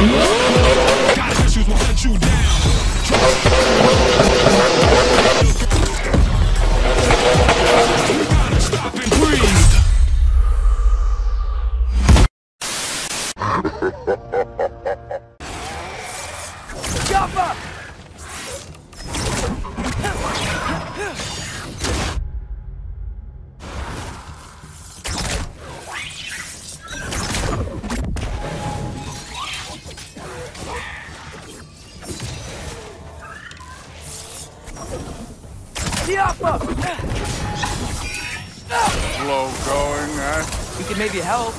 Got issues, will hunt you down. You gotta stop and breathe. Jump up! Slow going, huh? We could maybe help.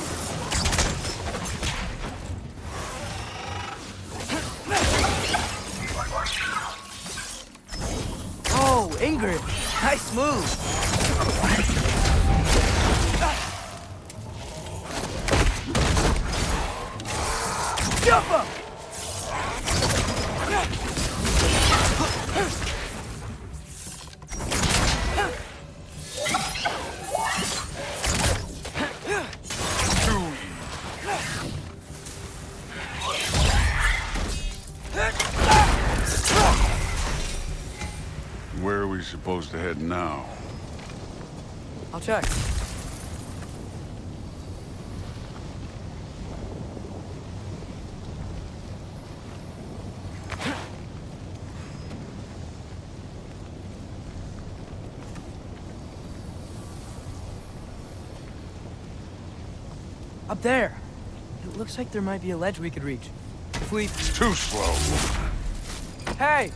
Oh, Ingrid. Nice move. Jump up! Where are we supposed to head now? I'll check. Up there. It looks like there might be a ledge we could reach. If we... Too slow. Hey!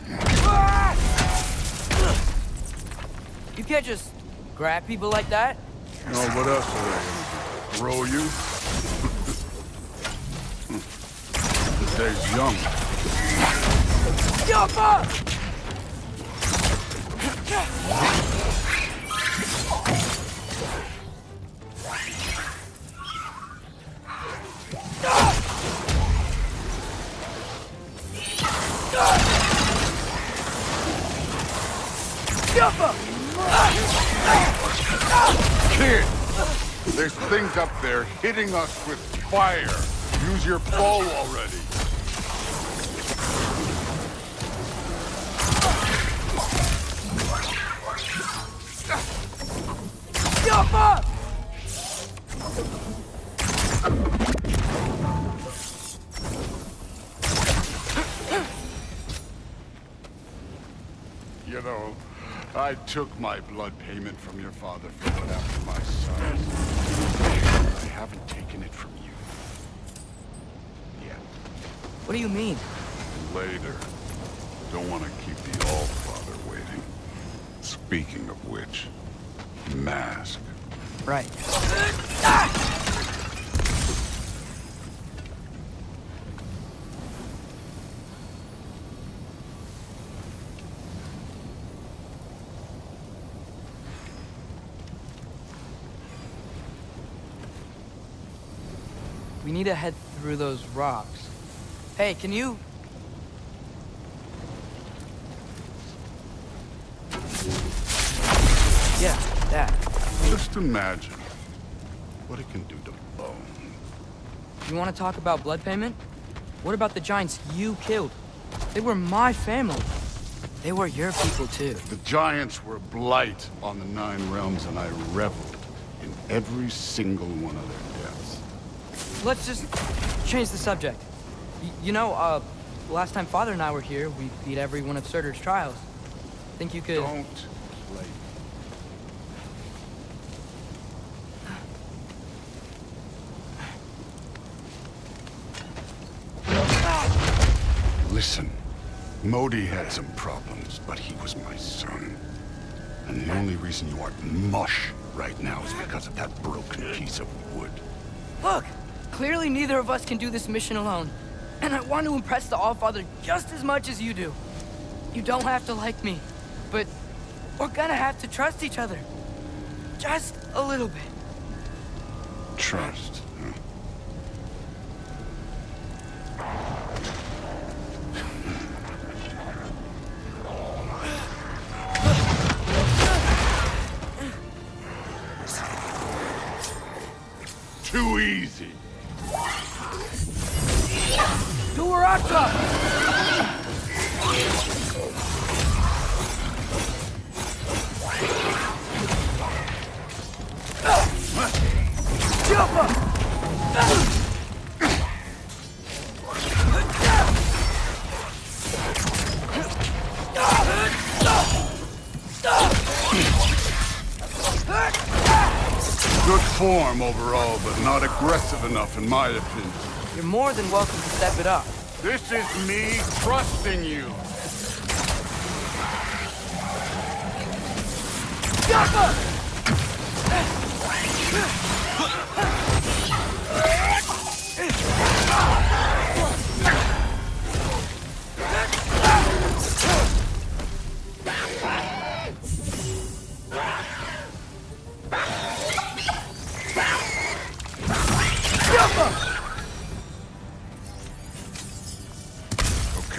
You can't just grab people like that. No, what else are they gonna do? Throw you? Stay's young. Jump up! Jump up! Kid! There's things up there hitting us with fire. Use your bow already. Jump up! You know, I took my blood payment from your father for what happened to my son. I haven't taken it from you. Yet. What do you mean? Later. Don't want to keep the All-Father waiting. Speaking of which, mask. Right. We need to head through those rocks. Hey, can you... Yeah, that. Just imagine what it can do to bone. You want to talk about blood payment? What about the giants you killed? They were my family. They were your people, too. The giants were blight on the 9 realms, and I reveled in every single one of their deaths. Let's just change the subject. You know, last time Father and I were here, we beat every one of Surtur's trials. Think you could... Don't play. Listen, Modi had some problems, but he was my son. And the only reason you aren't mush right now is because of that broken piece of wood. Look! Clearly neither of us can do this mission alone. And I want to impress the All-Father just as much as you do. You don't have to like me, but we're gonna have to trust each other. Just a little bit. Trust, huh? Too easy. Do Good form overall, but not aggressive enough in my opinion. You're more than welcome to step it up. This is me trusting you.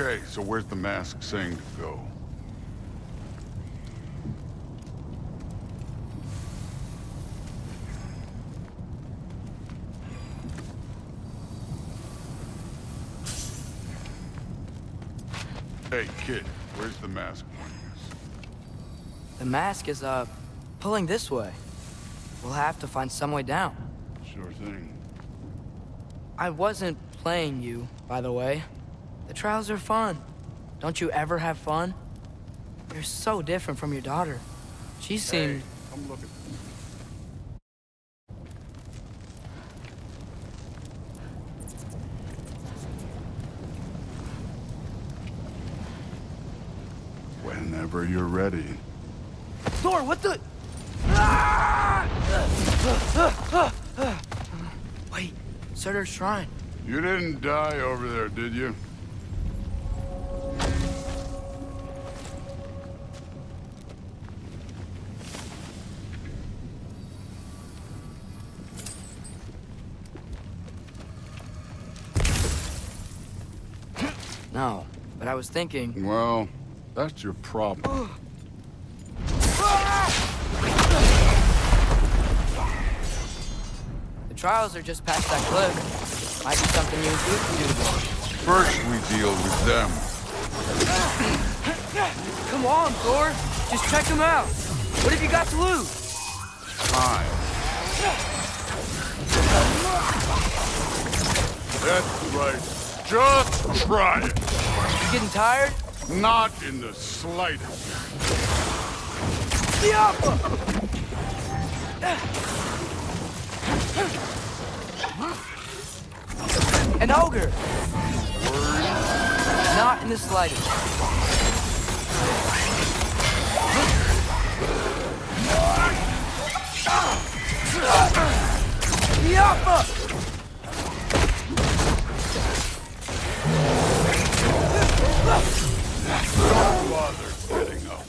Okay, so where's the mask saying to go? Hey, kid, where's the mask pointing us? The mask is, pulling this way. We'll have to find some way down. Sure thing. I wasn't playing you, by the way. The trials are fun. Don't you ever have fun? You're so different from your daughter. She seemed... Hey, come look at this. Whenever you're ready. Thor, what the... Wait, Surtur's shrine. You didn't die over there, did you? No, but I was thinking... Well, that's your problem. The trials are just past that cliff. Might be something you and Duke can do. First, we deal with them. Come on, Thor. Just check them out. What have you got to lose? Time. That's right. Just try it. You getting tired? Not in the slightest. An ogre. Worried? Not in the slightest. Don't bother getting up.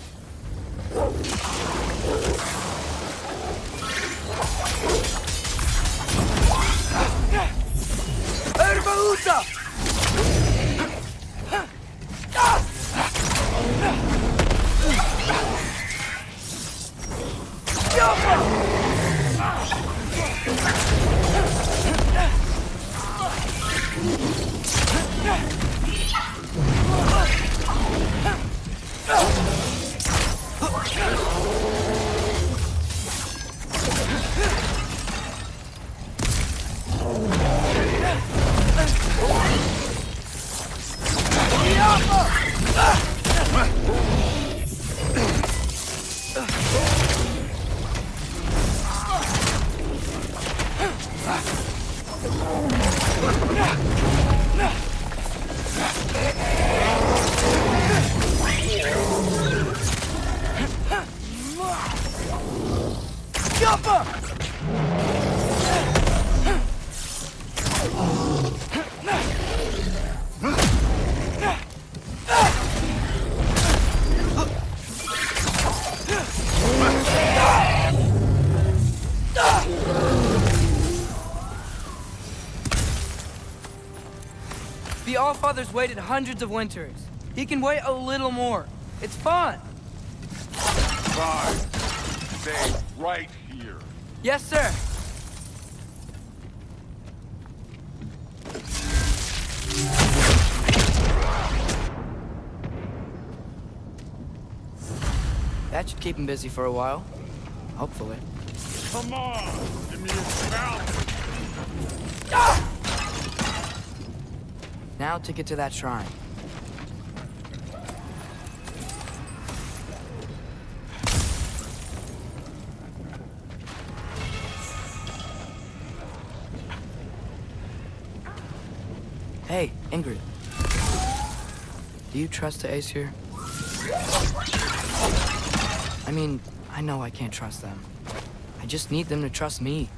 The Allfather's waited hundreds of winters. He can wait a little more. It's fun. Fine. Stay right here. Yes, sir. That should keep him busy for a while. Hopefully. Come on! Give me a scalp! Now to get to that shrine. Hey, Ingrid. Do you trust the Ace here? I mean, I know I can't trust them. I just need them to trust me.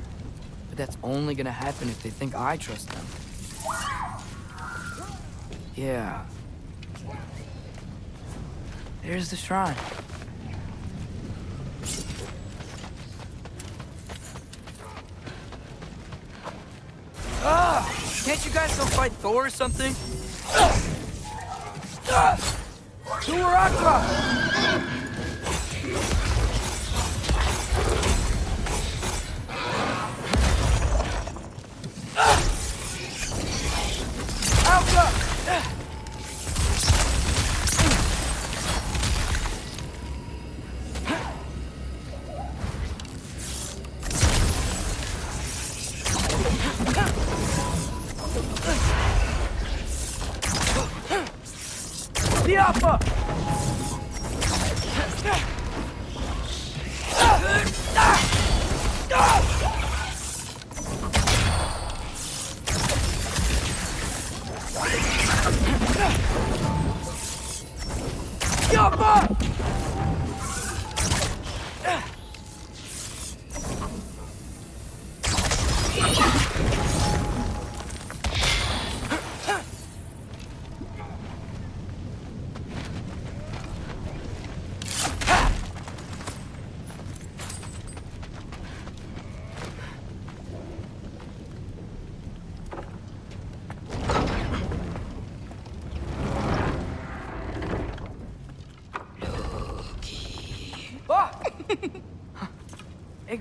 But that's only gonna happen if they think I trust them. Yeah. There's the shrine. Ah! Can't you guys go fight Thor or something?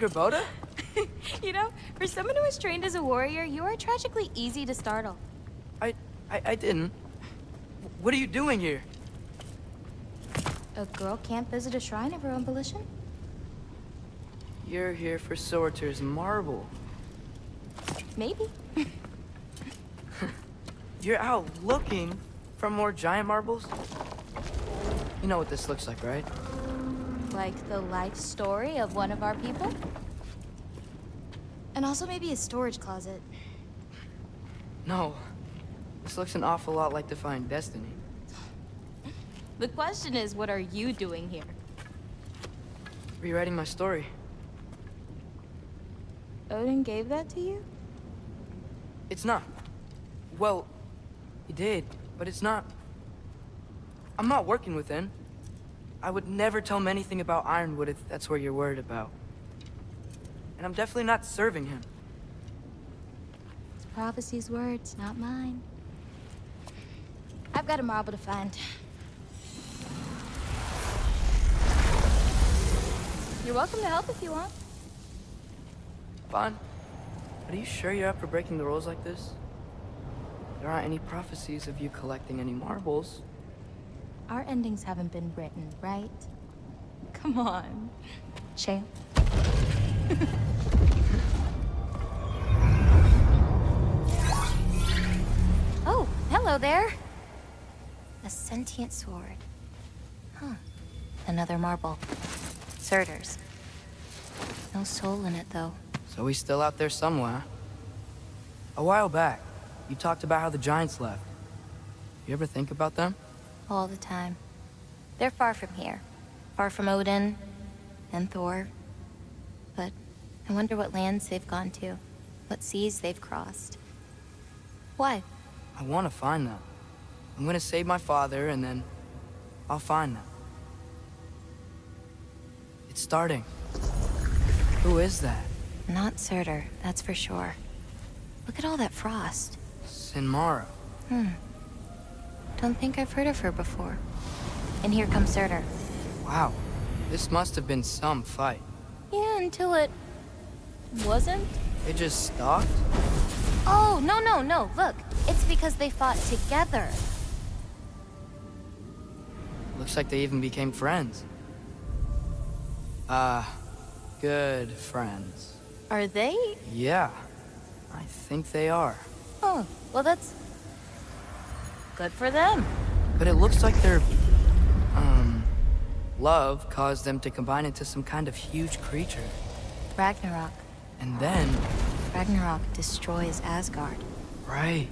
Boda? You know, for someone who was trained as a warrior, you are tragically easy to startle. I didn't. What are you doing here? A girl can't visit a shrine of her own volition? You're here for Sorter's marble. Maybe. You're out looking for more giant marbles? You know what this looks like, right? Like the life story of one of our people? And also maybe a storage closet. No. This looks an awful lot like Defying Destiny. The question is, what are you doing here? Rewriting my story. Odin gave that to you? It's not. Well, he did, but it's not. I'm not working with him. I would never tell him anything about Ironwood if that's what you're worried about. And I'm definitely not serving him. It's prophecy's words, not mine. I've got a marble to find. You're welcome to help if you want. Fine. But are you sure you're up for breaking the rules like this? There aren't any prophecies of you collecting any marbles. Our endings haven't been written, right? Come on. Champ. Oh, hello there. A sentient sword. Huh. Another marble. Surtur's. No soul in it, though. So he's still out there somewhere. A while back, you talked about how the giants left. You ever think about them? All the time. They're far from here. Far from Odin and Thor. But I wonder what lands they've gone to. What seas they've crossed. Why? I want to find them. I'm gonna save my father, and then I'll find them. It's starting. Who is that? Not Surtur, that's for sure. Look at all that frost. Sinmara. Don't think I've heard of her before. And here comes Surtur. Wow. This must have been some fight. Yeah, until it... wasn't? They just stalked? Oh, no. Look, it's because they fought together. Looks like they even became friends. Good friends. Are they? Yeah, I think they are. Oh, well that's... good for them. But it looks like their, love caused them to combine into some kind of huge creature. Ragnarok. And then... Ragnarok destroys Asgard. Right.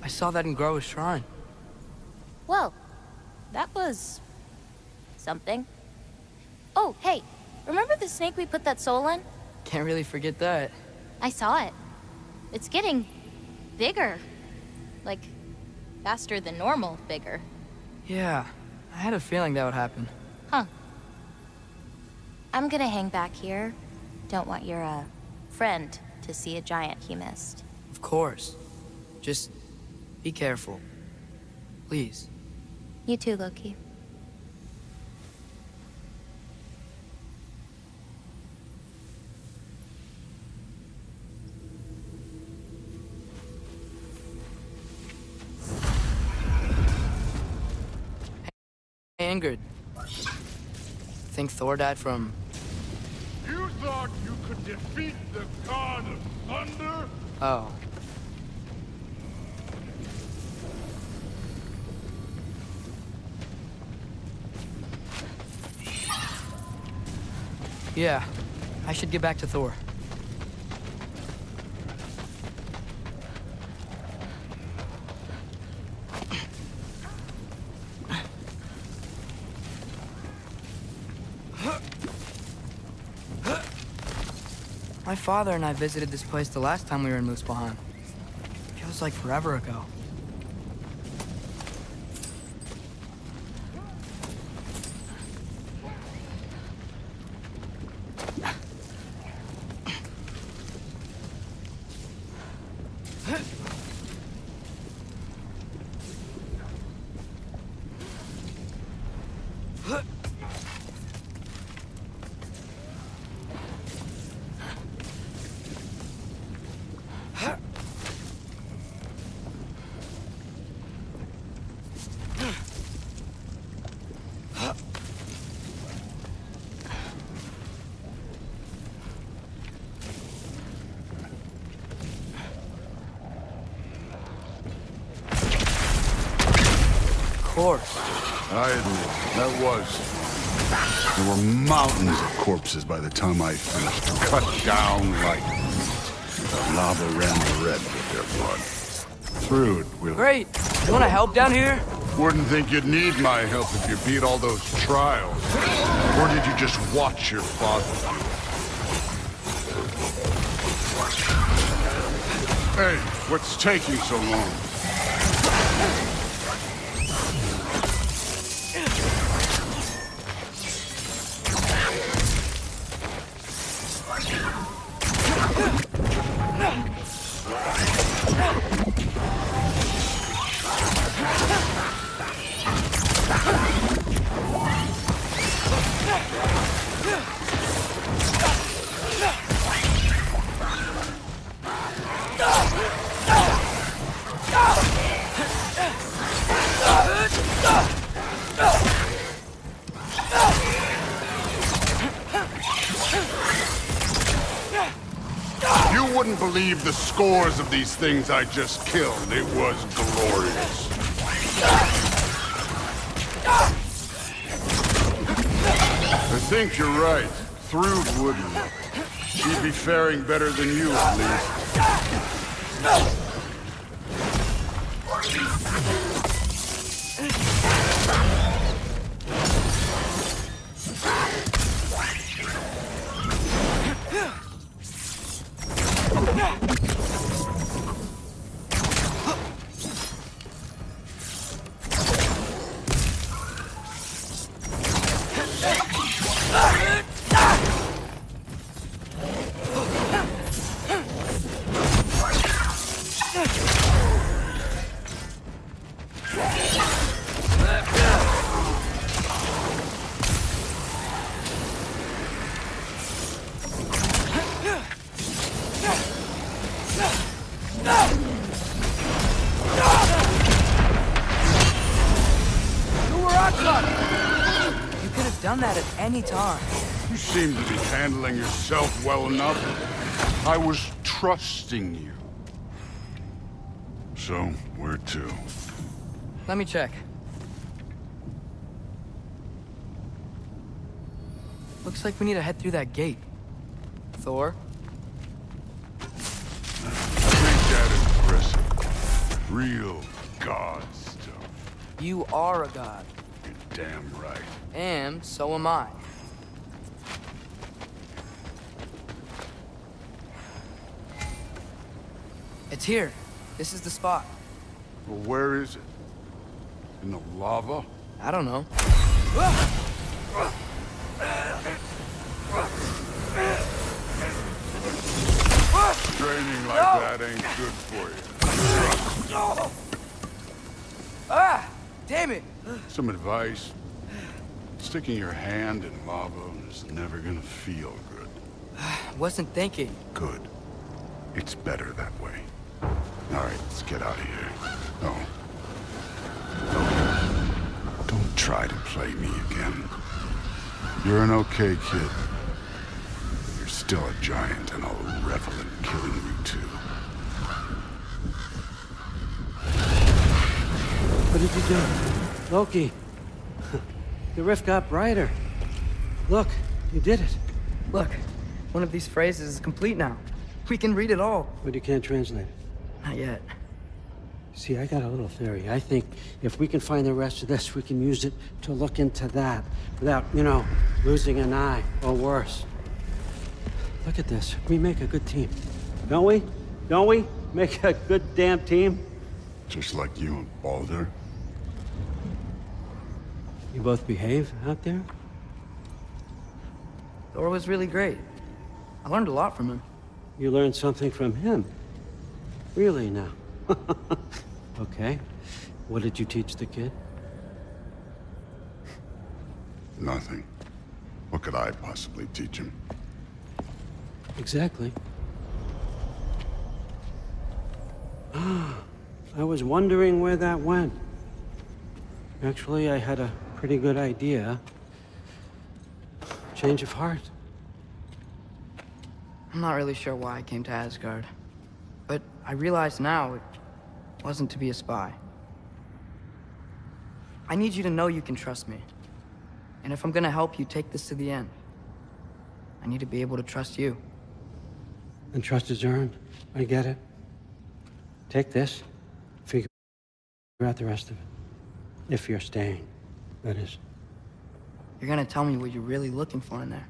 I saw that in Groa's shrine. Well, that was... something. Oh, hey, remember the snake we put that soul in? Can't really forget that. I saw it. It's getting... bigger. Like, faster than normal bigger. Yeah, I had a feeling that would happen. Huh. I'm gonna hang back here. Don't want your, friend to see a giant he missed. Of course. Just be careful. Please. You too, Loki. Hey, Ingrid. Think Thor died from... You thought you could defeat the god of thunder? Oh. Yeah, I should get back to Thor. My father and I visited this place the last time we were in Muspelheim. Feels like forever ago. Of course. I admit, that was... There were mountains of corpses by the time I finished. Cut down like meat. The lava ran red with their blood. Through it, we'll... Great. You want to help down here? Wouldn't think you'd need my help if you beat all those trials. Or did you just watch your father do it? Hey, what's taking so long? You wouldn't believe the scores of these things I just killed. It was glorious. I think you're right. Thrud wouldn't. She'd be faring better than you, at least. You could have done that at any time. You seem to be handling yourself well enough. I was trusting you. So, where to? Let me check. Looks like we need to head through that gate. Thor? Ain't that impressive? Real god stuff. You are a god. You're damn right. And so am I. It's here. This is the spot. Well, where is it? In the lava? I don't know. Training like that ain't good for you. Ah! Damn it! Some advice. Sticking your hand in lava is never gonna feel good. Wasn't thinking. Good. It's better that way. Alright, let's get out of here. No. Don't try to play me again. You're an okay kid. You're still a giant, and I'll revel in killing you too. What did you do? Loki. The rift got brighter. Look, you did it. Look, one of these phrases is complete now. We can read it all. But you can't translate it. Not yet. See, I got a little theory. I think if we can find the rest of this, we can use it to look into that without, you know, losing an eye or worse. Look at this. We make a good team. Don't we? Don't we? Make a good damn team? Just like you and Baldur. You both behave out there? Thor was really great. I learned a lot from him. You learned something from him? Really now? Okay. What did you teach the kid? Nothing. What could I possibly teach him? Exactly. I was wondering where that went. Actually, I had a pretty good idea. Change of heart. I'm not really sure why I came to Asgard. But I realize now it wasn't to be a spy. I need you to know you can trust me. And if I'm gonna help you take this to the end, I need to be able to trust you. And trust is earned. I get it. Take this. Figure out the rest of it. If you're staying, that is. You're gonna tell me what you're really looking for in there.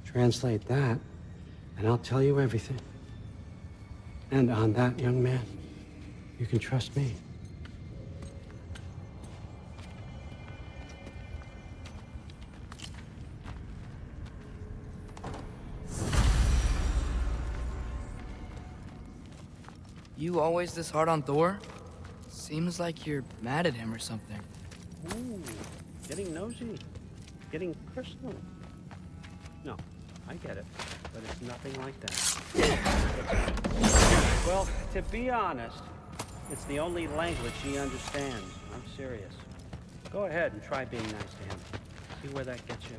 Translate that, and I'll tell you everything. And on that, young man, you can trust me. You always this hard on Thor? Seems like you're mad at him or something. Ooh, getting nosy. Getting personal. No, I get it, but it's nothing like that. Well, to be honest, it's the only language he understands. I'm serious. Go ahead and try being nice to him. See where that gets you.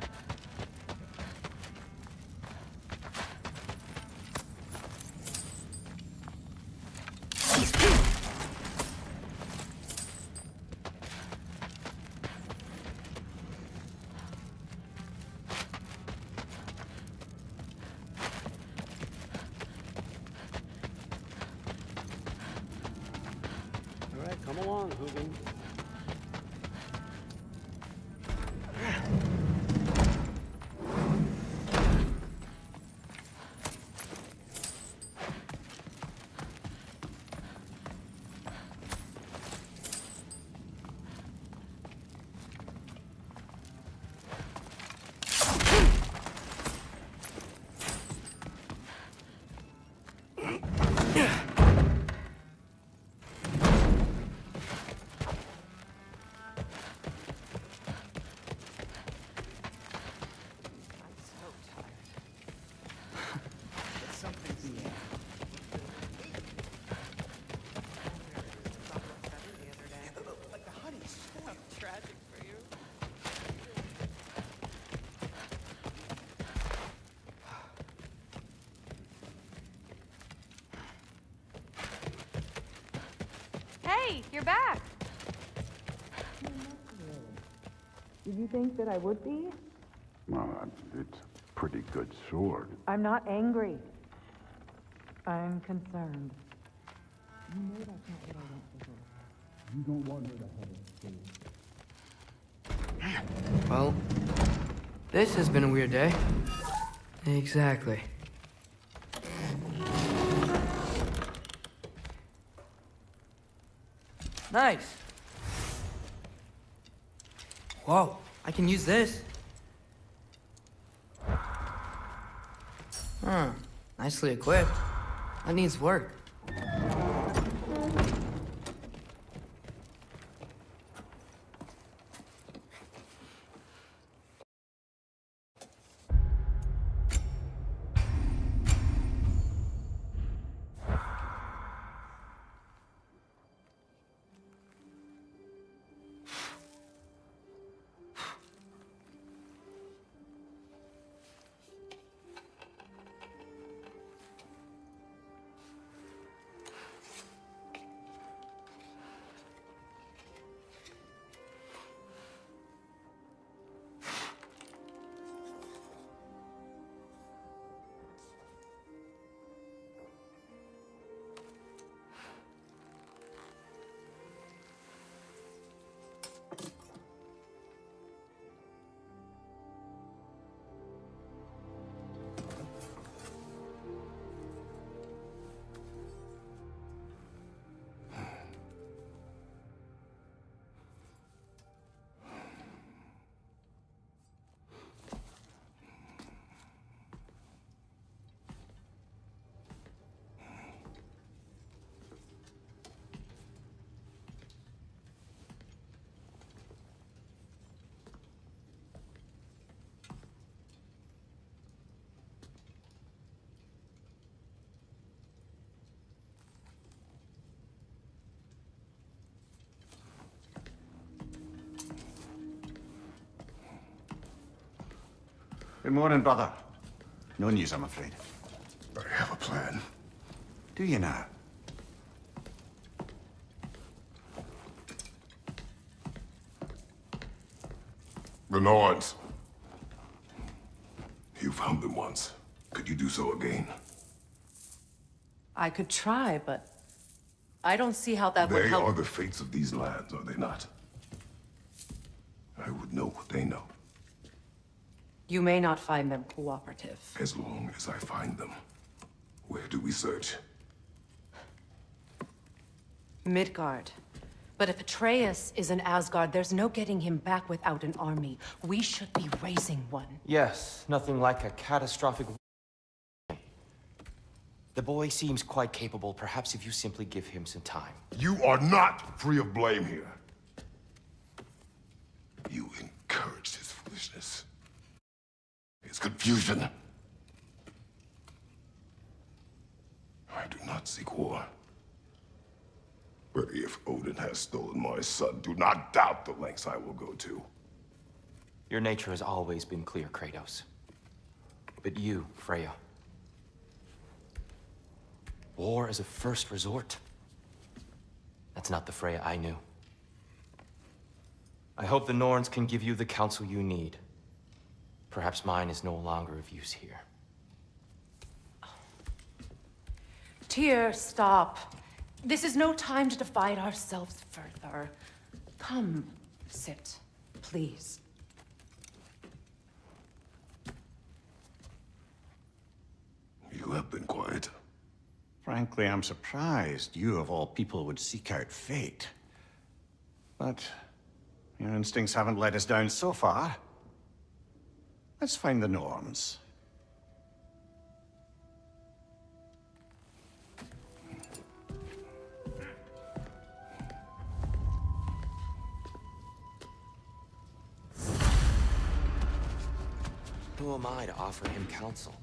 All right, come along, Hugin. Hey, you're back. Did you think that I would be? Well, it's a pretty good sword. I'm not angry. I'm concerned. You know that's not what I want for her. You don't want her to have it. Well, this has been a weird day. Exactly. Nice. Whoa, I can use this. Nicely equipped. That needs work. Good morning, brother. No news, I'm afraid. I have a plan. Do you now? The Norns. You found them once. Could you do so again? I could try, but I don't see how that would They help. are the fates of these lands, are they not? I would know what they know, You may not find them cooperative. as long as I find them. Where do we search? Midgard. But if Atreus is in Asgard, there's no getting him back without an army. We should be raising one. Yes, nothing like a catastrophic... The boy seems quite capable, perhaps if you simply give him some time. You are not free of blame here. You encouraged his foolishness. His confusion. I do not seek war. But if Odin has stolen my son, do not doubt the lengths I will go to. Your nature has always been clear, Kratos. But you, Freya. War as a first resort. That's not the Freya I knew. I hope the Norns can give you the counsel you need. Perhaps mine is no longer of use here. Tyr, stop. This is no time to divide ourselves further. Come, sit, please. You have been quiet. Frankly, I'm surprised you, of all people, would seek out fate. But your instincts haven't let us down so far. Let's find the Norns. Who am I to offer him counsel?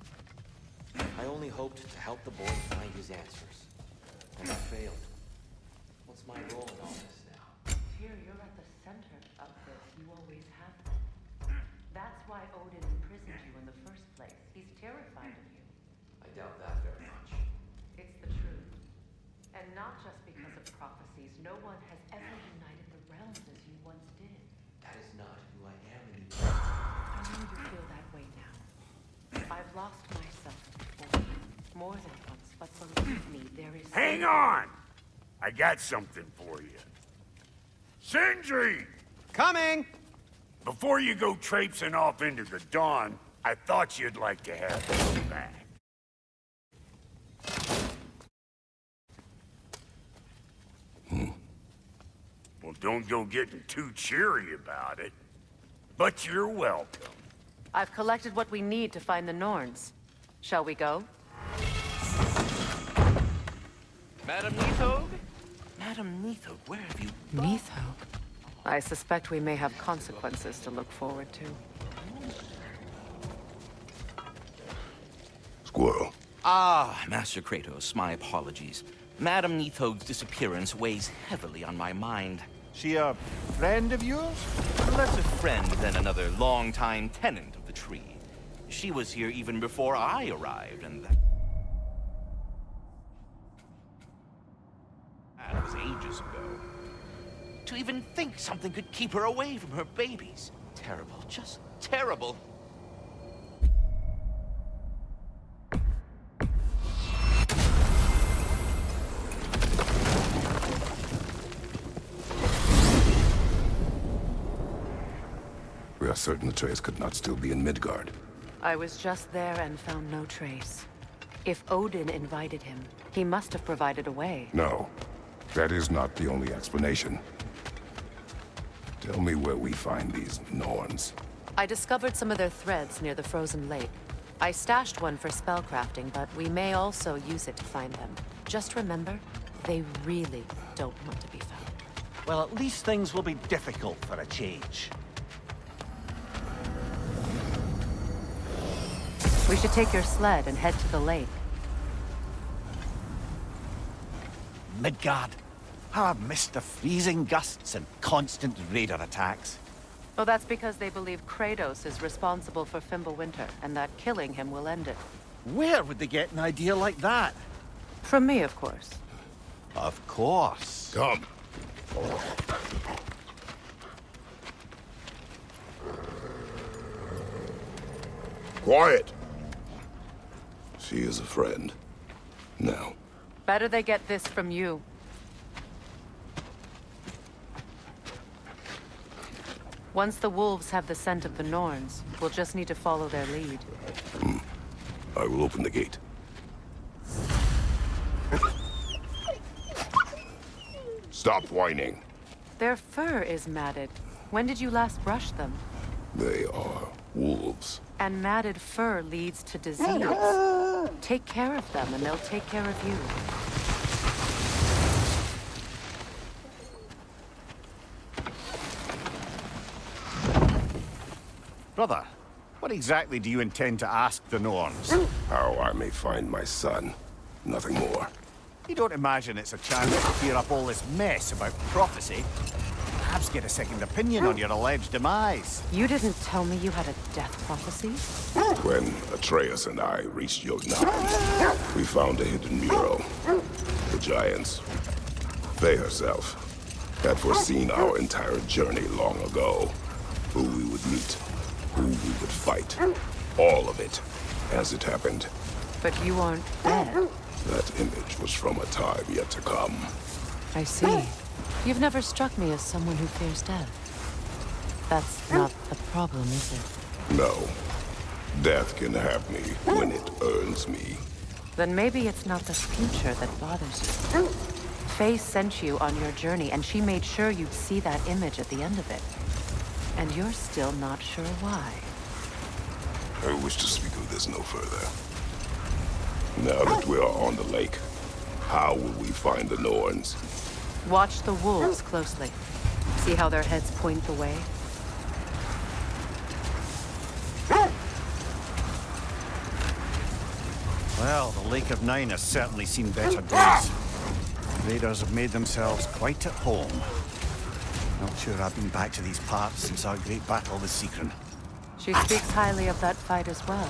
I only hoped to help the boy find his answers. And I failed. What's my role in all this now? Tyr, you're at the center of this. You always have been. That's why Odin imprisoned you in the first place. He's terrified of you. I doubt that very much. It's the truth. And not just because of prophecies, No one has ever united the realms as you once did. That is not who I am I anymore. know you feel that way now. I've lost myself before. More than once, but believe me, there is... Hang on! I got something for you. Sindri! Coming! Before you go traipsing off into the dawn, I thought you'd like to have this back. Well, don't go getting too cheery about it. But you're welcome. I've collected what we need to find the Norns. Shall we go? Madam Neathog? Madam Neathog, where have you... Neathog? I suspect we may have consequences to look forward to. Squirrel. Ah, Master Kratos, my apologies. Madam Neathog's disappearance weighs heavily on my mind. She a friend of yours? Less a friend than another longtime tenant of the tree. She was here even before I arrived, and that was ages ago. To even think something could keep her away from her babies. Terrible, just terrible. We are certain Atreus could not still be in Midgard. I was just there and found no trace. If Odin invited him, he must have provided a way. No, that is not the only explanation. Tell me where we find these Norns. I discovered some of their threads near the frozen lake. I stashed one for spellcrafting, but we may also use it to find them. Just remember, they really don't want to be found. Well, at least things will be difficult for a change. We should take your sled and head to the lake. Midgard. How I've missed the freezing gusts and constant raider attacks. Well, that's because they believe Kratos is responsible for Fimbulwinter, and that killing him will end it. Where would they get an idea like that? From me, of course. Of course. Come. Quiet. She is a friend. Now. Better they get this from you. Once the wolves have the scent of the Norns, we'll just need to follow their lead. I will open the gate. Stop whining. Their fur is matted. When did you last brush them? They are wolves. And matted fur leads to disease. Take care of them, and they'll take care of you. Brother, what exactly do you intend to ask the Norns? How I may find my son. Nothing more. You don't imagine it's a chance to clear up all this mess about prophecy? Perhaps get a second opinion on your alleged demise. You didn't tell me you had a death prophecy? When Atreus and I reached Jotunheim, we found a hidden mural. The giants, Faye herself, had foreseen our entire journey long ago. Who we would meet, who we would fight. All of it, as it happened. But you aren't dead. That image was from a time yet to come. I see. You've never struck me as someone who fears death. That's not the problem, is it? No. Death can have me when it earns me. Then maybe it's not the future that bothers you. Faye sent you on your journey, and she made sure you'd see that image at the end of it. And you're still not sure why. I wish to speak of this no further. Now that we are on the lake, how will we find the Norns? Watch the wolves closely. See how their heads point the way? Well, the Lake of Nine has certainly seen better days. Raiders have made themselves quite at home. Not sure I've been back to these parts since our great battle with Seekron. She speaks highly of that fight as well.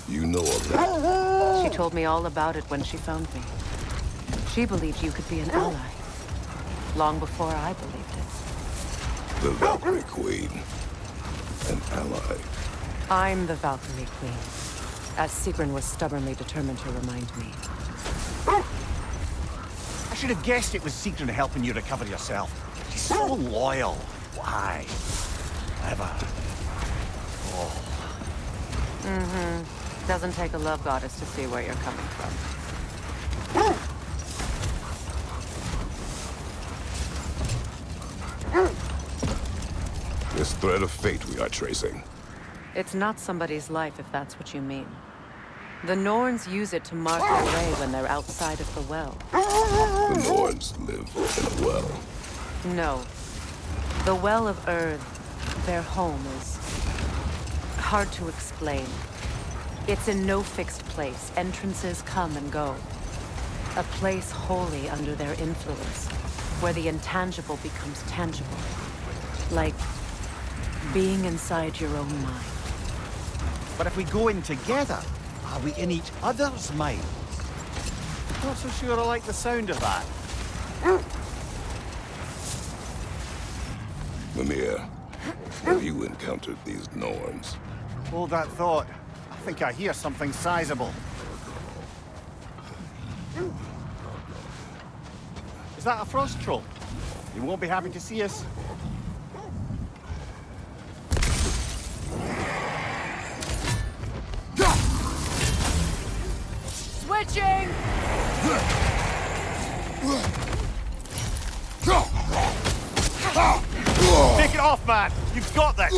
You know of that? She told me all about it when she found me. She believed you could be an ally. long before I believed it. The Valkyrie Queen. An ally. I'm the Valkyrie Queen, as Sigrun was stubbornly determined to remind me. I should have guessed it was Sigrun helping you recover yourself. She's so loyal. Why? Ever. Oh. Mm-hmm. Doesn't take a love goddess to see where you're coming from. This thread of fate we are tracing. It's not somebody's life, if that's what you mean. The Norns use it to mark their way when they're outside of the well. The Norns live in a well. No. The Well of Earth, their home, is hard to explain. It's in no fixed place. Entrances come and go. A place wholly under their influence, where the intangible becomes tangible. Like being inside your own mind. But if we go in together, are we in each other's minds? Not so sure I like the sound of that. Mimir, have you encountered these Norns? Hold that thought. I think I hear something sizable. Is that a frost troll? You won't be happy to see us. Switching! Take it off, man! You've got this!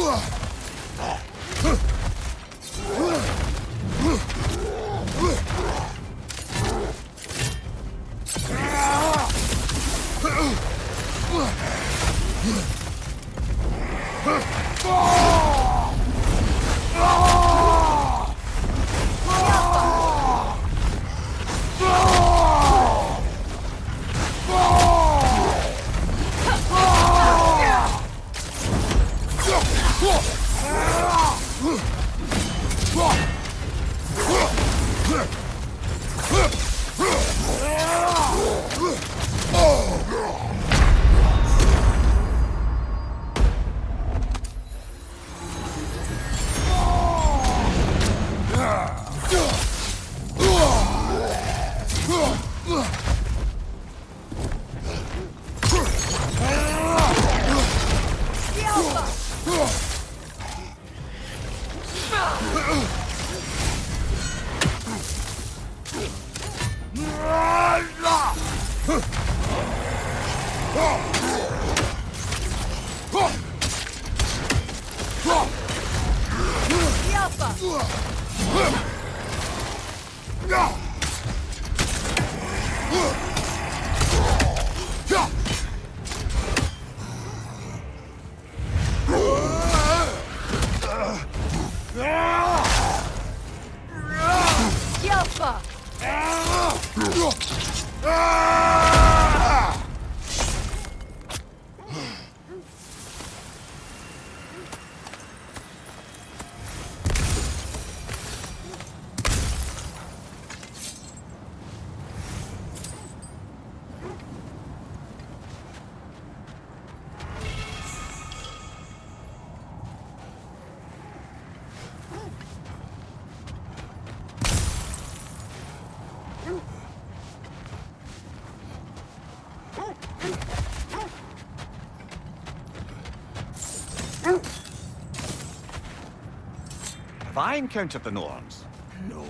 Have I encountered the Norns? No.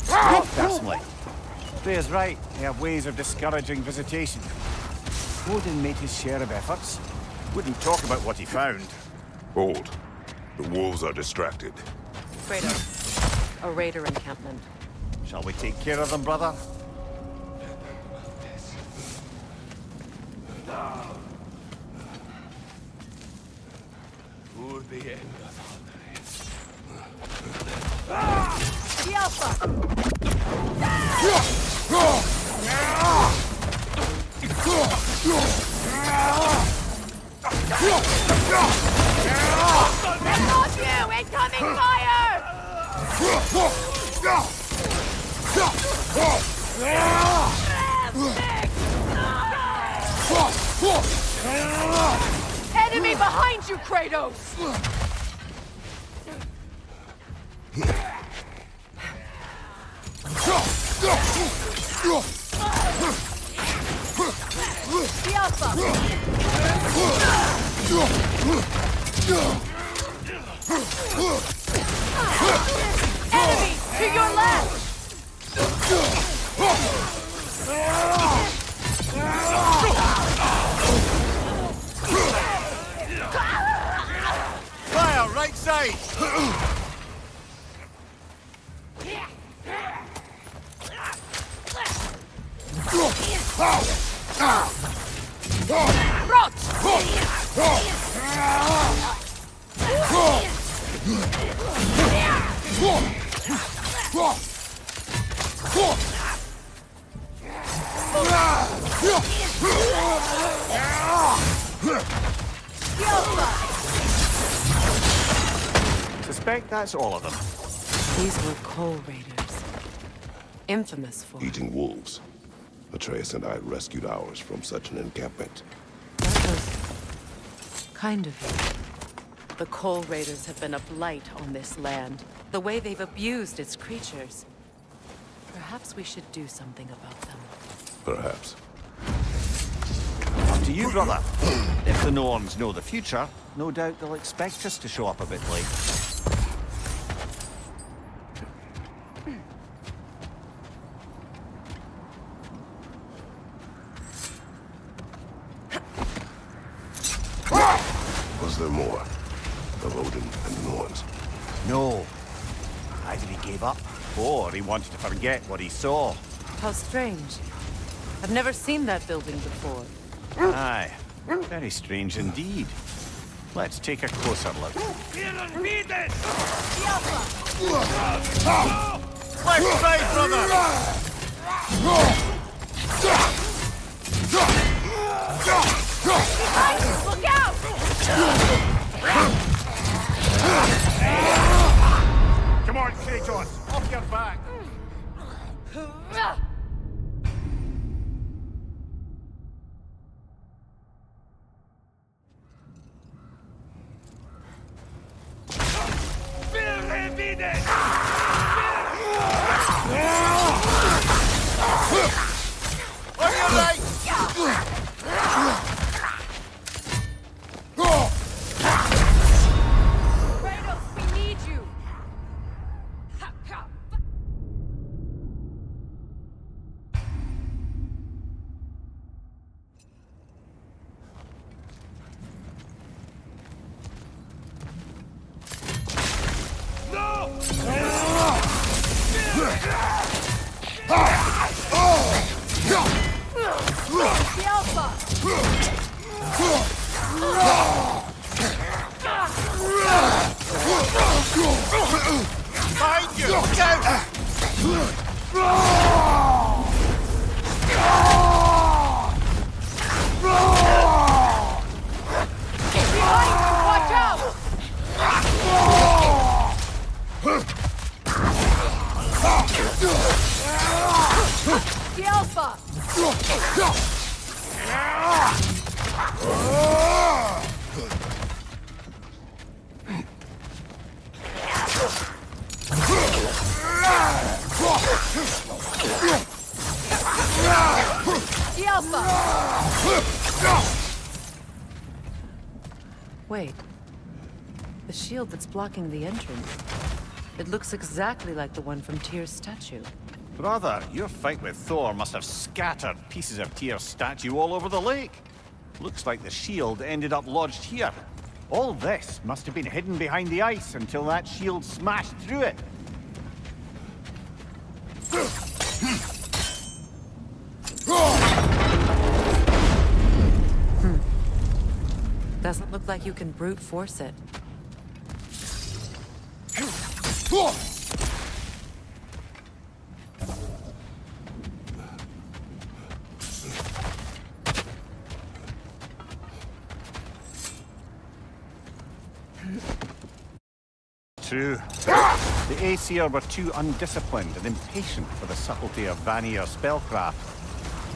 Not personally. Freya's right. They have ways of discouraging visitation. Odin made his share of efforts. Wouldn't talk about what he found. Hold. The wolves are distracted. Fredo. A raider encampment. Shall we take care of them, brother? Incoming fire! Enemy behind you, Kratos! The Alpha! Enemy to your left! Fire, right side! Suspect that's all of them. These were Coal Raiders. Infamous for Eating wolves. Atreus and I rescued ours from such an encampment. That was kind of you. The Coal Raiders have been a blight on this land. The way they've abused its creatures. Perhaps we should do something about them. Perhaps. Up to you, brother. If the Norns know the future, no doubt they'll expect us to show up a bit late. Was there more? Of Odin and the Norns? No. Either he gave up, or he wanted to forget what he saw. How strange. I've never seen that building before. Aye. Very strange indeed. Let's take a closer look. Left side, brother! Look out! Come on, Kratos, off your back. On your right! Kratos, we need you! The Alpha! Behind you! Go! Behind you! Watch out! The Alpha! The Alpha! Wait. The shield that's blocking the entrance. It looks exactly like the one from Tyr's statue. Brother, your fight with Thor must have scattered pieces of Tyr's statue all over the lake. Looks like the shield ended up lodged here. All this must have been hidden behind the ice until that shield smashed through it. Doesn't look like you can brute force it. True. The Aesir were too undisciplined and impatient for the subtlety of Vanir spellcraft.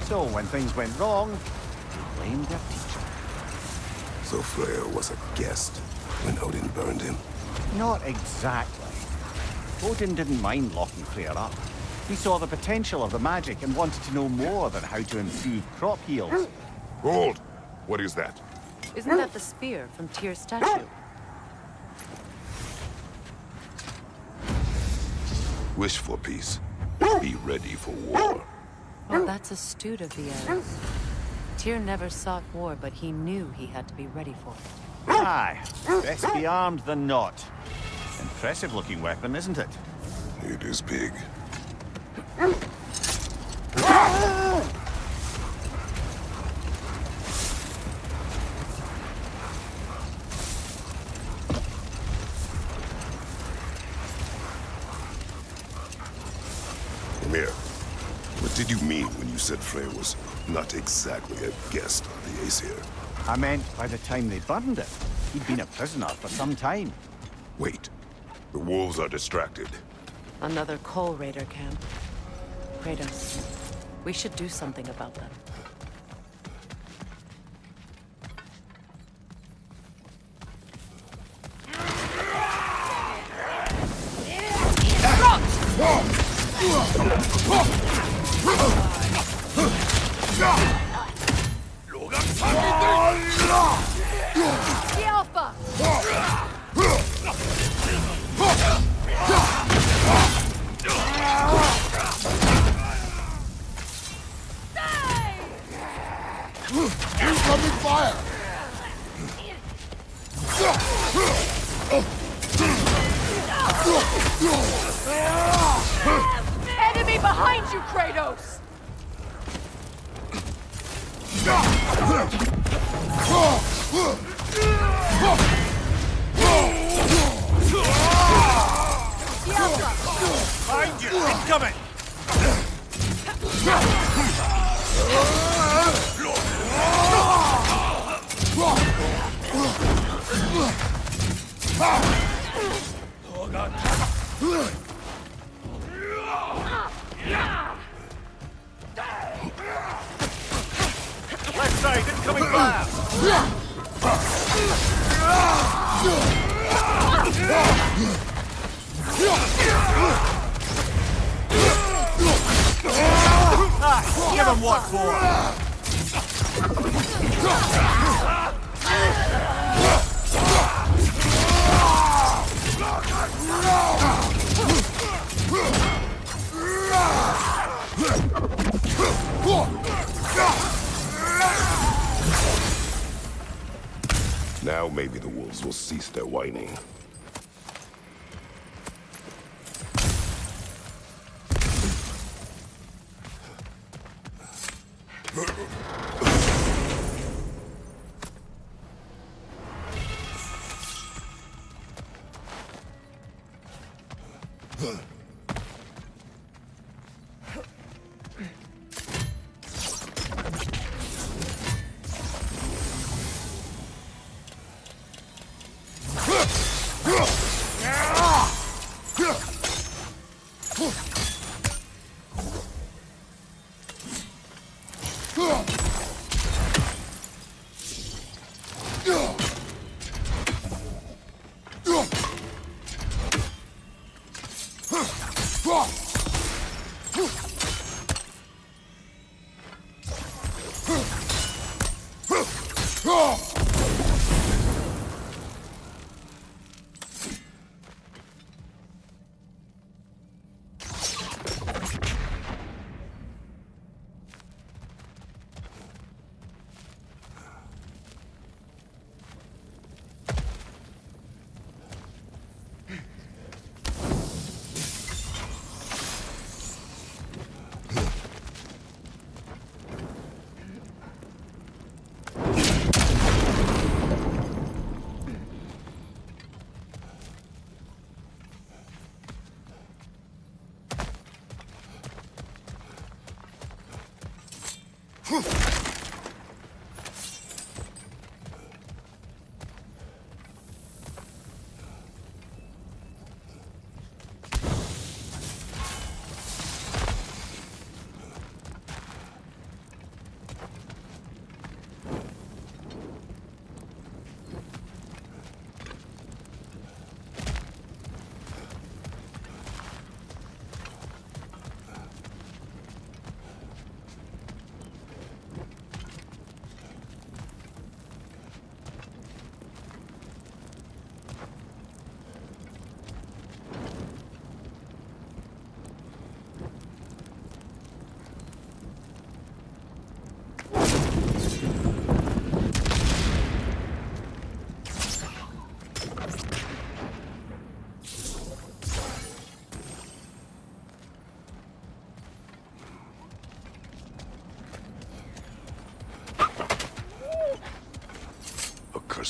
So when things went wrong, blamed their teacher. So Freyr was a guest when Odin burned him? Not exactly. Odin didn't mind locking Freyr up. He saw the potential of the magic and wanted to know more than how to improve crop yields. Hold! What is that? Isn't that the spear from Tyr's statue? Wish for peace. Be ready for war. Oh, that's astute of the elves. Tyr never sought war, but he knew he had to be ready for it. Aye, best be armed than not. Impressive-looking weapon, isn't it? It is big. Ymir, what did you mean when you said Freyr was not exactly a guest of the Aesir? I meant by the time they burned it, he'd been a prisoner for some time. Wait. The wolves are distracted. Another coal raider camp. Kratos, we should do something about them. Incoming fire! Enemy behind you, Kratos! Behind you! Incoming! Left side, incoming fire! Give him what for! Now maybe the wolves will cease their whining.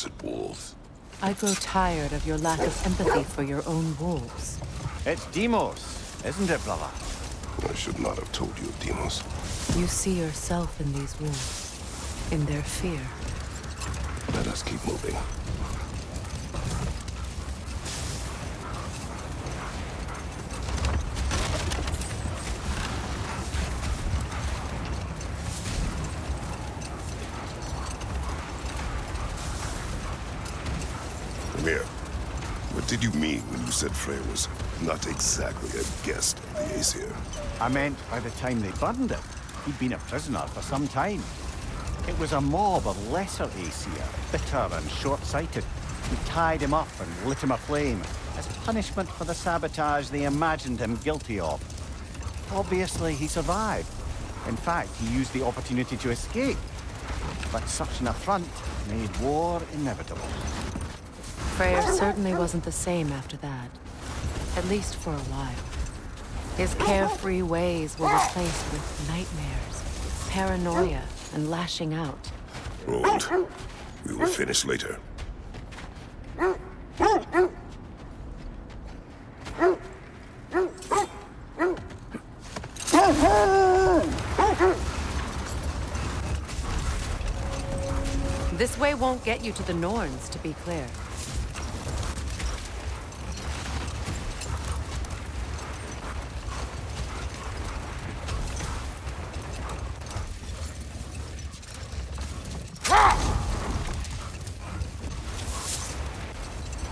cursed wolves. I grow tired of your lack of empathy for your own wolves. It's Demos, isn't it, brother? I should not have told you, Demos. You see yourself in these wolves, in their fear. Let us keep moving. Amir, what did you mean when you said Frey was not exactly a guest of the Aesir? I meant by the time they burned him, he'd been a prisoner for some time. It was a mob of lesser Aesir, bitter and short-sighted, who tied him up and lit him aflame as punishment for the sabotage they imagined him guilty of. Obviously, he survived. In fact, he used the opportunity to escape. But such an affront made war inevitable. Freyr certainly wasn't the same after that. At least for a while. His carefree ways were replaced with nightmares, paranoia, and lashing out. Roland, we will finish later. This way won't get you to the Norns, to be clear.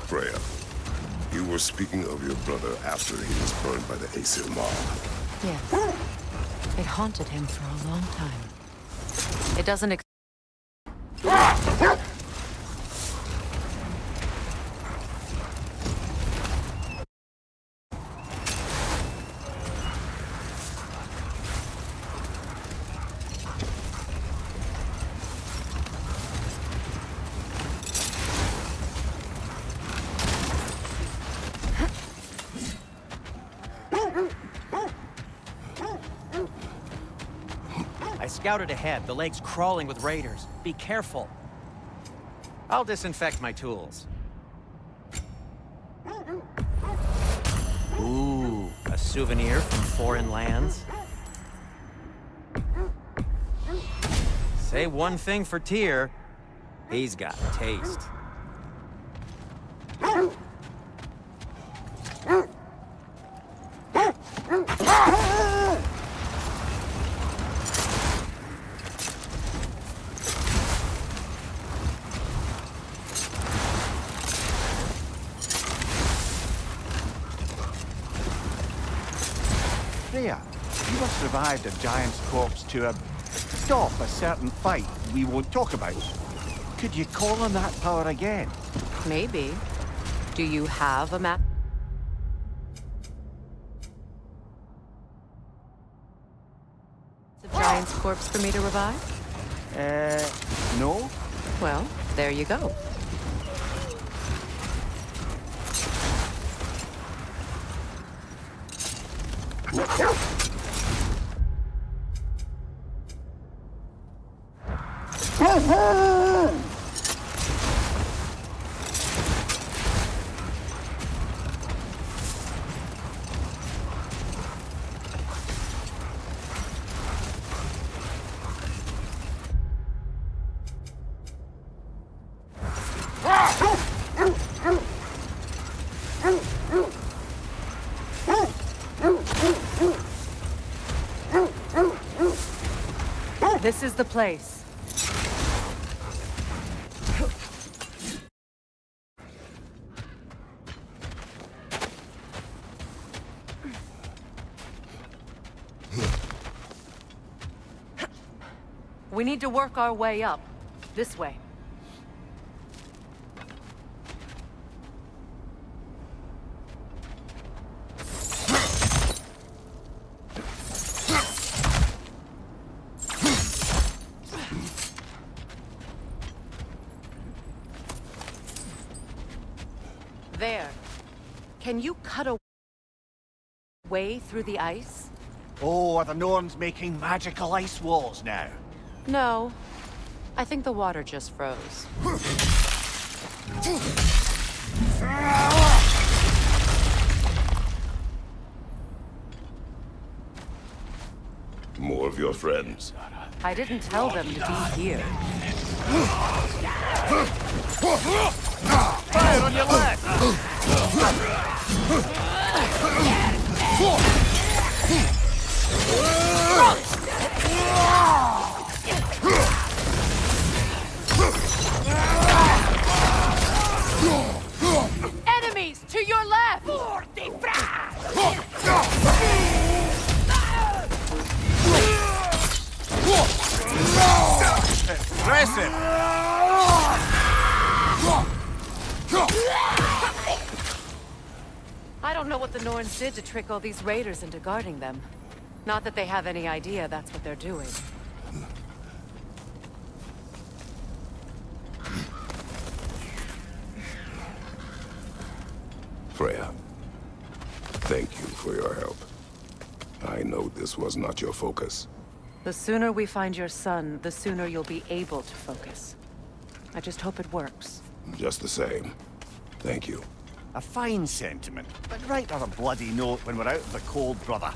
Freya, you were speaking of your brother after he was burned by the Aesir mob. Yes. It haunted him for a long time. It doesn't I scouted ahead. The lake's crawling with raiders. Be careful. I'll disinfect my tools. Ooh, a souvenir from foreign lands. Say one thing for Tyr, he's got taste. Freya, you have survived a giant's corpse to stop a certain fight we won't talk about. Could you call on that power again? Maybe. Do you have a map? The giant's corpse for me to revive? No? Well, there you go. This is the place. We need to work our way up. This way. There. Can you cut a way through the ice? Oh, are the Norns making magical ice walls now? No. I think the water just froze. More of your friends. I didn't tell them to be here. Fire on your left! Enemies to your left! Impressive! I don't know what the Norns did to trick all these raiders into guarding them. Not that they have any idea that's what they're doing. Freya, thank you for your help. I know this was not your focus. The sooner we find your son, the sooner you'll be able to focus. I just hope it works. Just the same. Thank you. A fine sentiment, but write on a bloody note when we're out of the cold, brother.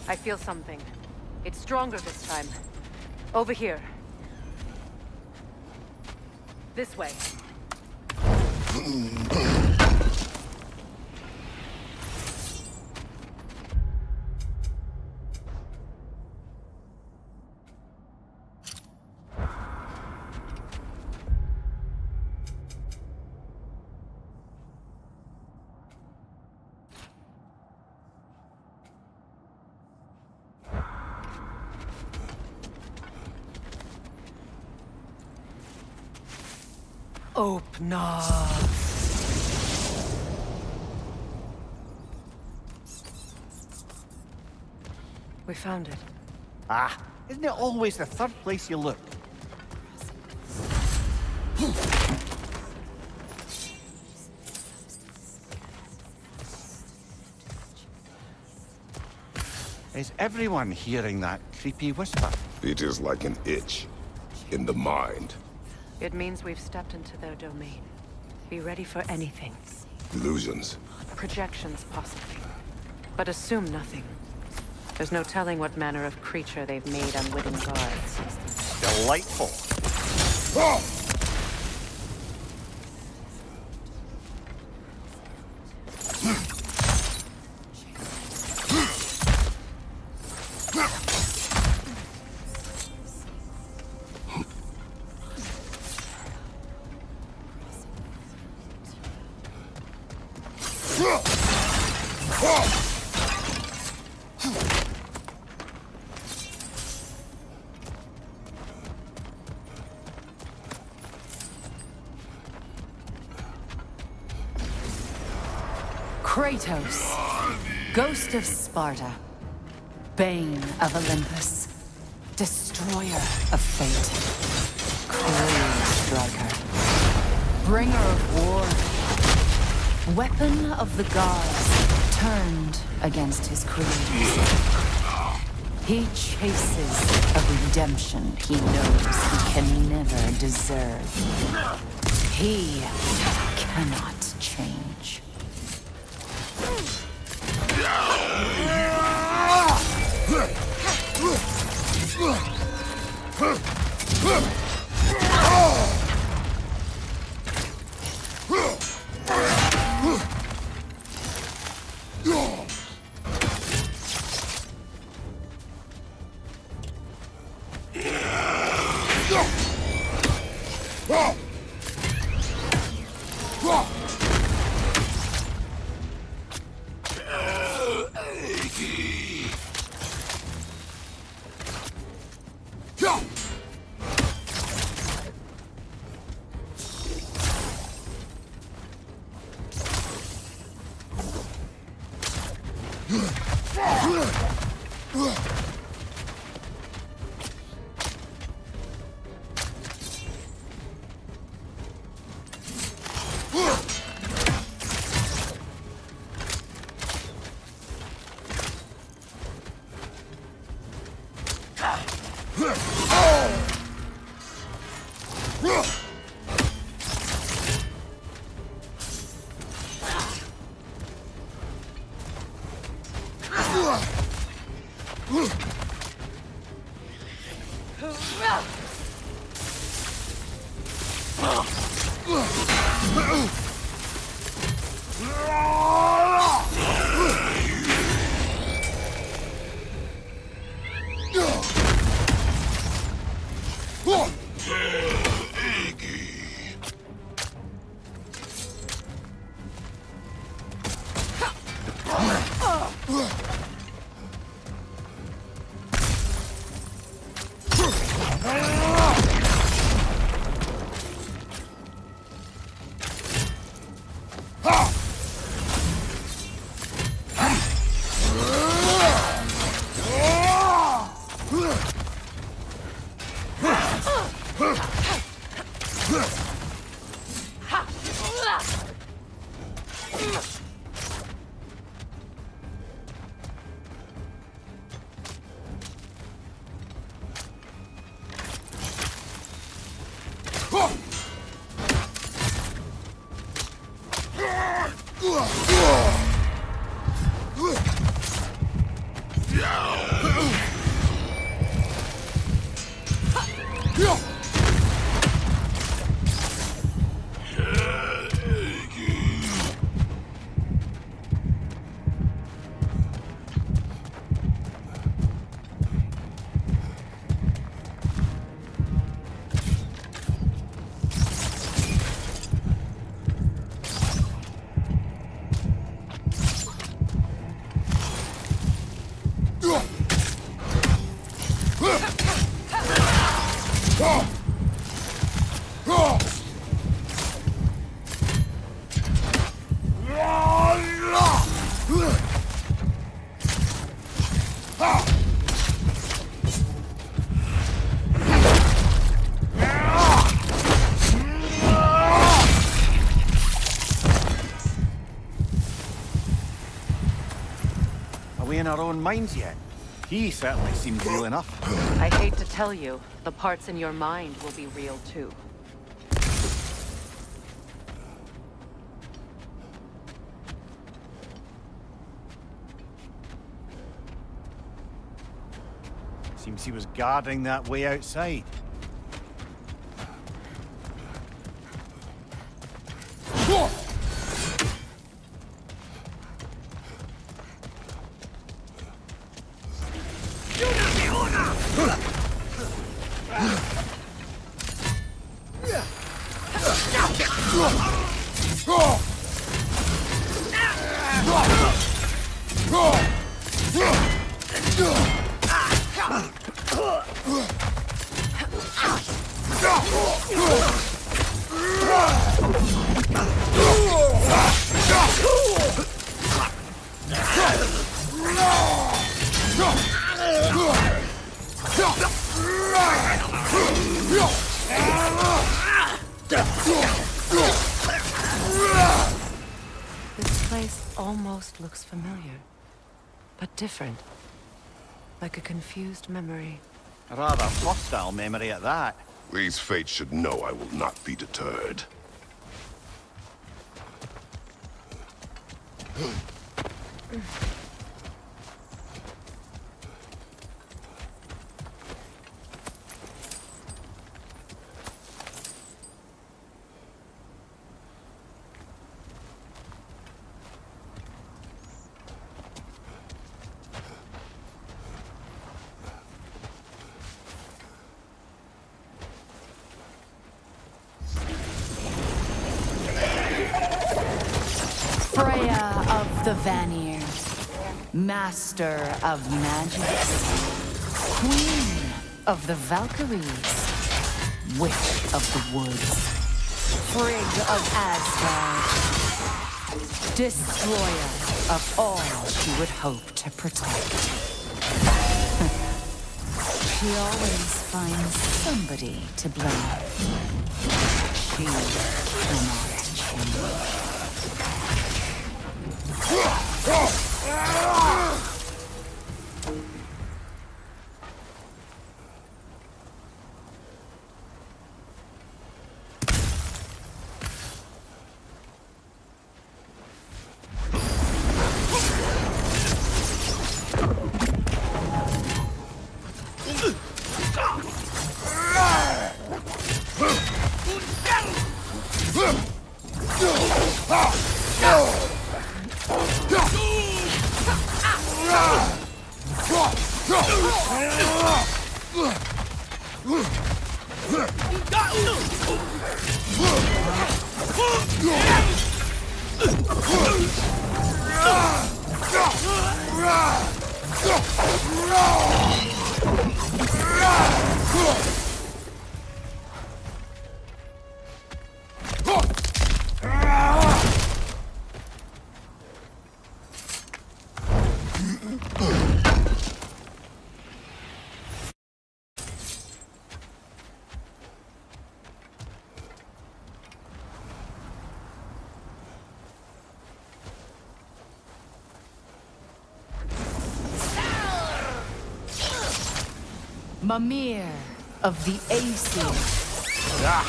I feel something. It's stronger this time. Over here. This way. Opener. We found it. Ah, isn't it always the third place you look? Is everyone hearing that creepy whisper? It is like an itch in the mind. It means we've stepped into their domain. Be ready for anything. Illusions. Projections, possibly. But assume nothing. There's no telling what manner of creature they've made unwitting guards. Delightful. Kratos, Ghost of Sparta, Bane of Olympus, Destroyer of Fate, Cruel Striker, Bringer of War, Weapon of the Gods, turned against his creators. He chases a redemption he knows he can never deserve. He cannot change. Oh! in our own minds yet. He certainly seemed real enough. I hate to tell you, the parts in your mind will be real too. Seems he was guarding that way outside. This place almost looks familiar, but different. Like a confused memory. A rather hostile memory at that. These fates should know I will not be deterred. Freya of the Vanir, Master of Magics, Queen of the Valkyries, Witch of the Woods, Frigg of Asgard, Destroyer of all she would hope to protect. She always finds somebody to blame. She cannot change. Mimir of the Aesir. Ah,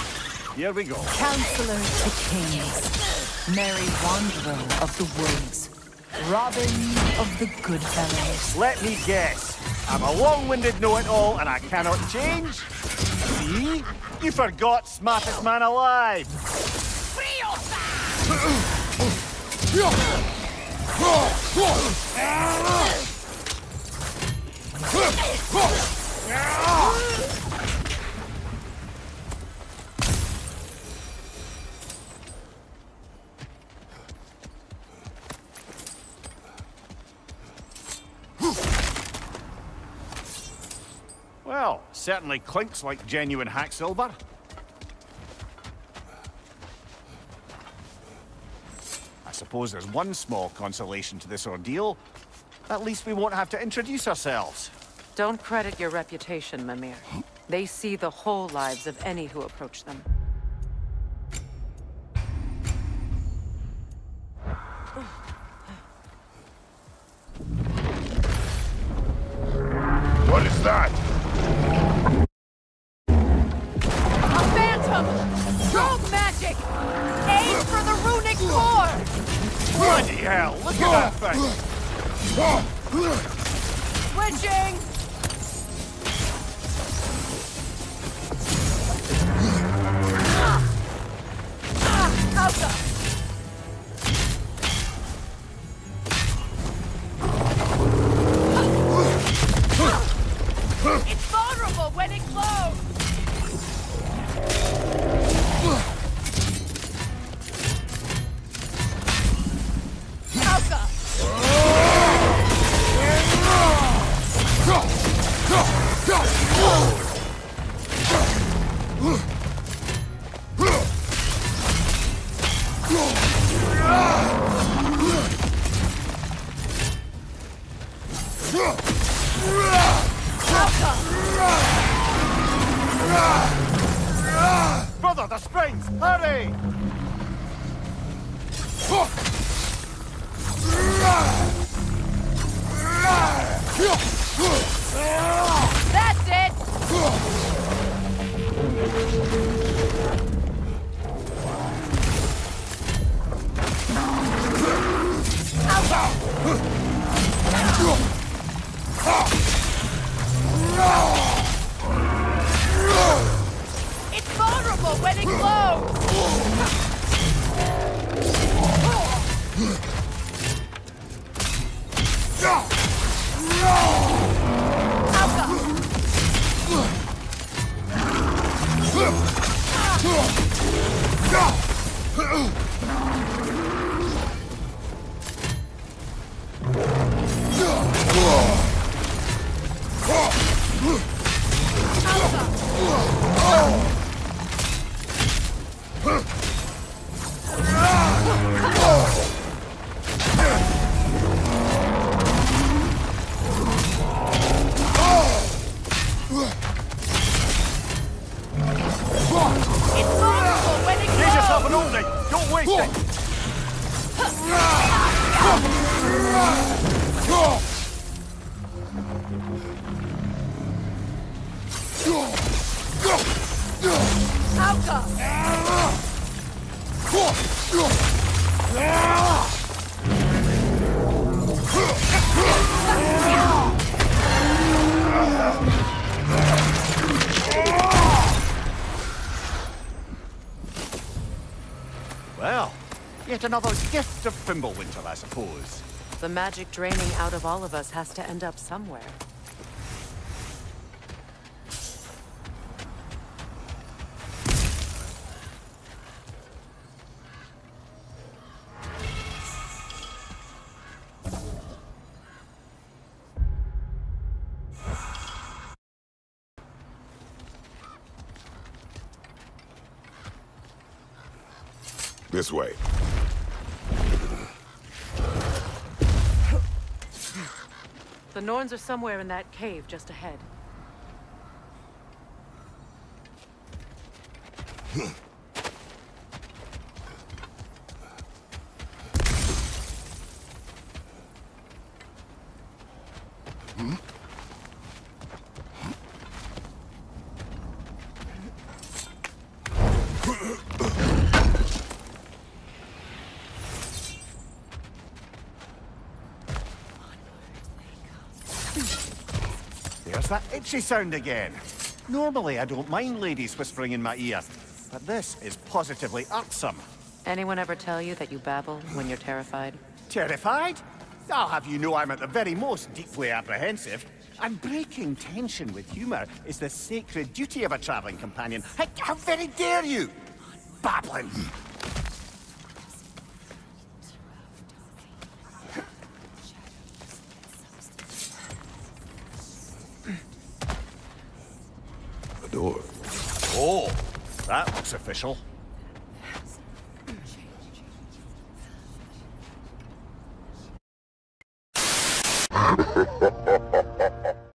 here we go. Counselor to Kings. Merry Wanderer of the Woods. Robin of the Goodfellows. Let me guess. I'm a long-winded know-it-all and I cannot change? See? You forgot smartest man alive. Well, certainly clinks like genuine hack silver. I suppose there's one small consolation to this ordeal. At least we won't have to introduce ourselves. Don't credit your reputation, Mimir. They see the whole lives of any who approach them. Bloody hell, look at that thing! Switching! Alka! It's vulnerable when it glows! Alka! Brother, the springs! Hurry! That's it! It's vulnerable when it glows! Well, yet another gift of Fimbulwinter, I suppose. The magic draining out of all of us has to end up somewhere. This way. The Norns are somewhere in that cave just ahead. There's that itchy sound again. Normally I don't mind ladies whispering in my ear, but this is positively irksome. Anyone ever tell you that you babble when you're terrified? Terrified? I'll have you know I'm at the very most deeply apprehensive. And breaking tension with humor is the sacred duty of a traveling companion. How very dare you! Babbling! A door. Oh, that looks official.